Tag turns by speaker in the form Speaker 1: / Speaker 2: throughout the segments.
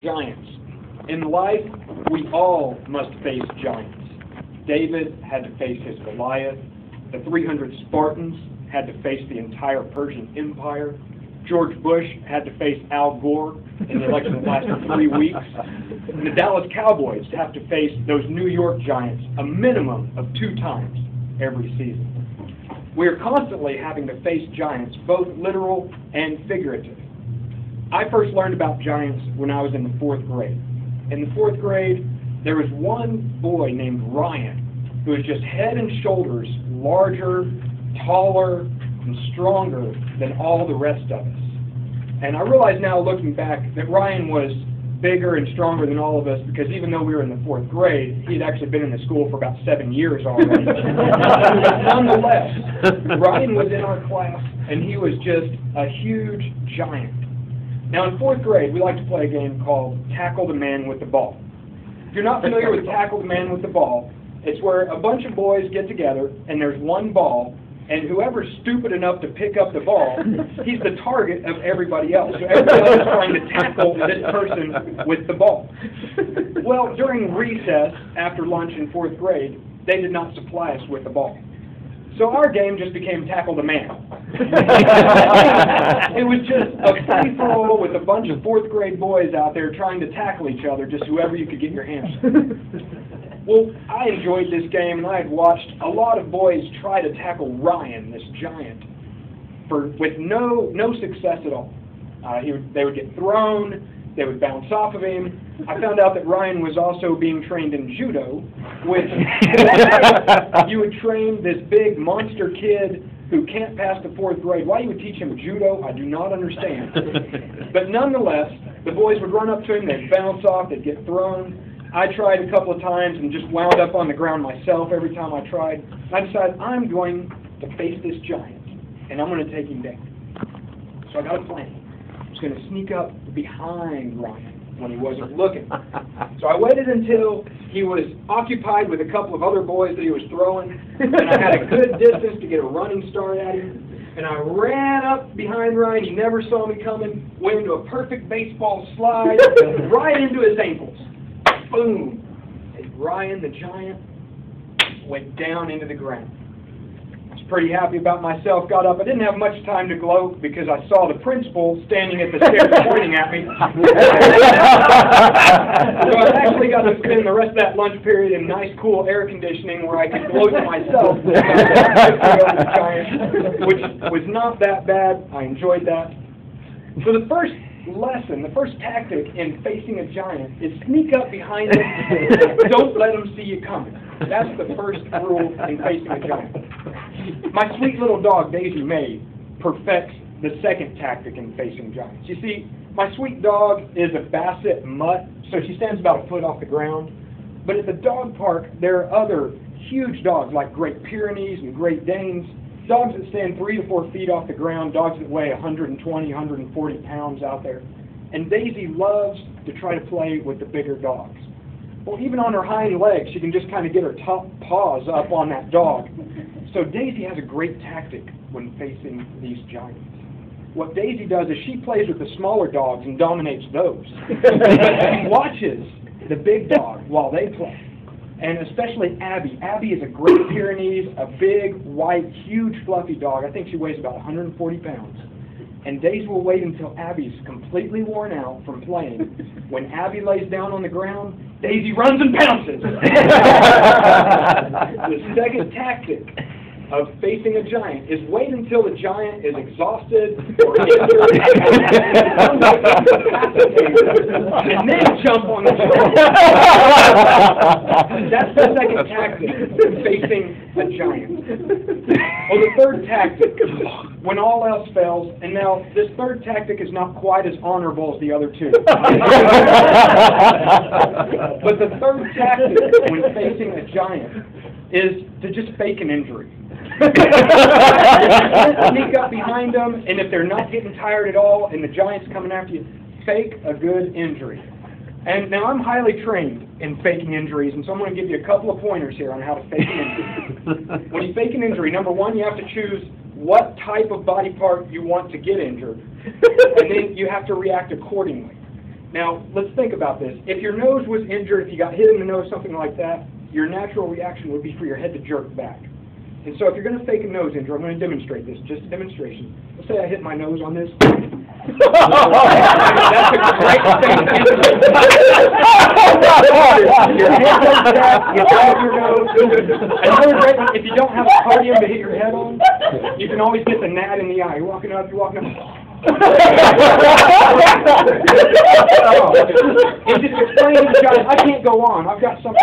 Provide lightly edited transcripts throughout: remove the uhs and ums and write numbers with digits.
Speaker 1: Giants. In life, we all must face giants. David had to face his Goliath. The 300 Spartans had to face the entire Persian Empire. George Bush had to face Al Gore in the election that lasted 3 weeks. And the Dallas Cowboys have to face those New York Giants a minimum of 2 times every season. We are constantly having to face giants, both literal and figurative. I first learned about giants when I was in the 4th grade. In the 4th grade, there was one boy named Ryan who was just head and shoulders larger, taller, and stronger than all the rest of us. And I realize now, looking back, that Ryan was bigger and stronger than all of us because even though we were in the 4th grade, he had actually been in the school for about 7 years already. But nonetheless, Ryan was in our class, and he was just a huge giant. Now, in 4th grade, we like to play a game called Tackle the Man with the Ball. If you're not familiar with Tackle the Man with the Ball, it's where a bunch of boys get together, and there's one ball, and whoever's stupid enough to pick up the ball, he's the target of everybody else. So everybody else is trying to tackle this person with the ball. Well, during recess, after lunch in 4th grade, they did not supply us with the ball. So our game just became Tackle the Man. It was just a free-for-all with a bunch of 4th grade boys out there trying to tackle each other, just whoever you could get your hands on. Well, I enjoyed this game, and I had watched a lot of boys try to tackle Ryan, this giant, with no success at all. They would get thrown, they would bounce off of him. I found out that Ryan was also being trained in judo, which you would train this big monster kid who can't pass the 4th grade. Why you would teach him judo, I do not understand. But nonetheless, the boys would run up to him, they'd bounce off, they'd get thrown. I tried a couple of times and just wound up on the ground myself every time I tried. I decided I'm going to face this giant, and I'm going to take him down. So I got a plan. I was going to sneak up behind Ryan when he wasn't looking. So I waited until he was occupied with a couple of other boys that he was throwing, and I had a good distance to get a running start at him. And I ran up behind Ryan. He never saw me coming. Went into a perfect baseball slide right into his ankles. Boom! And Ryan the giant went down into the ground. I was pretty happy about myself, got up. I didn't have much time to gloat because I saw the principal standing at the stairs pointing at me. So I actually got to spend the rest of that lunch period in nice, cool air conditioning where I could gloat to myself about the giant, which was not that bad. I enjoyed that. So the first lesson, the first tactic in facing a giant is sneak up behind him. Don't let him see you coming. That's the first rule in facing a giant. My sweet little dog, Daisy May, perfects the second tactic in facing giants. You see, my sweet dog is a Basset mutt, so she stands about a foot off the ground. But at the dog park, there are other huge dogs like Great Pyrenees and Great Danes, dogs that stand 3 to 4 feet off the ground, dogs that weigh 120, 140 pounds out there. And Daisy loves to try to play with the bigger dogs. Well, even on her hind legs, she can just kind of get her top paws up on that dog. So Daisy has a great tactic when facing these giants. What Daisy does is she plays with the smaller dogs and dominates those. But she watches the big dog while they play. And especially Abby. Abby is a Great Pyrenees, a big, white, huge, fluffy dog. I think she weighs about 140 pounds. And Daisy will wait until Abby's completely worn out from playing. When Abby lays down on the ground, Daisy runs and pounces. The second tactic of facing a giant is wait until the giant is exhausted or injured and then jump on the giant. That's the second tactic of facing a giant. Well, the third tactic, when all else fails, and now this third tactic is not quite as honorable as the other two. But the third tactic when facing a giant is to just fake an injury. Sneak up behind them, and if they're not getting tired at all and the giant's coming after you, fake a good injury. And now I'm highly trained in faking injuries, and so I'm going to give you a couple of pointers here on how to fake an injury. When you fake an injury, number one, you have to choose what type of body part you want to get injured, and then you have to react accordingly. Now, let's think about this. If your nose was injured, if you got hit in the nose, something like that, your natural reaction would be for your head to jerk back. And so if you're going to fake a nose injury, I'm going to demonstrate this, just a demonstration. Let's say I hit my nose on this. That's a great thing. Your head goes back, you grab your nose. Another great one, if you don't have a cardium to hit your head on, you can always get the gnat in the eye. You're walking up. It's just explaining to the giant, I can't go on. I've got something.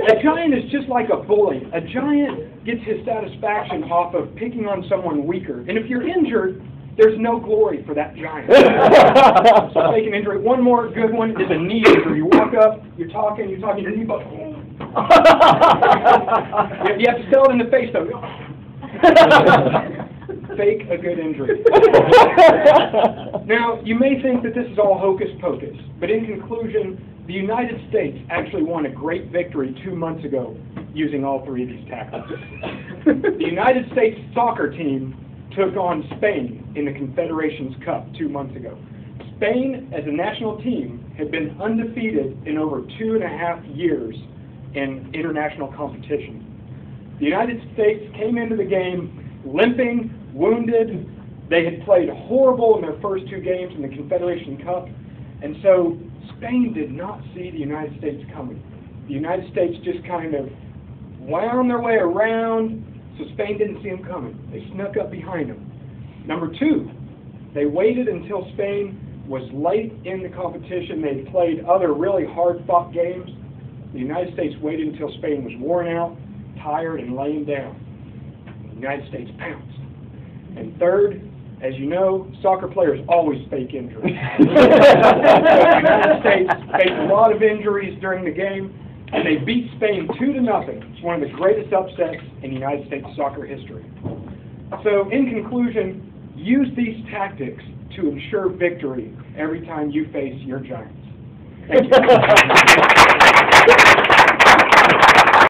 Speaker 1: A giant is just like a bully. A giant gets his satisfaction off of picking on someone weaker. And if you're injured, there's no glory for that giant. So fake an injury. One more good one is a knee injury. You walk up, you're talking, your knee goes. You have to tell it in the face though. Fake a good injury. Now, you may think that this is all hocus pocus, but in conclusion, the United States actually won a great victory 2 months ago using all three of these tactics. The United States soccer team took on Spain in the Confederations Cup 2 months ago. Spain, as a national team, had been undefeated in over 2.5 years in international competition. The United States came into the game limping, wounded. They had played horrible in their first 2 games in the Confederation Cup, and so Spain did not see the United States coming. The United States just kind of wound their way around, so Spain didn't see them coming. They snuck up behind them. Number 2, they waited until Spain was late in the competition. They played other really hard-fought games. The United States waited until Spain was worn out, tired, and laying down. The United States pounced. And third, as you know, soccer players always fake injuries. So the United States faced a lot of injuries during the game, and they beat Spain 2-0. It's one of the greatest upsets in United States soccer history. So in conclusion, use these tactics to ensure victory every time you face your giants. Thank you.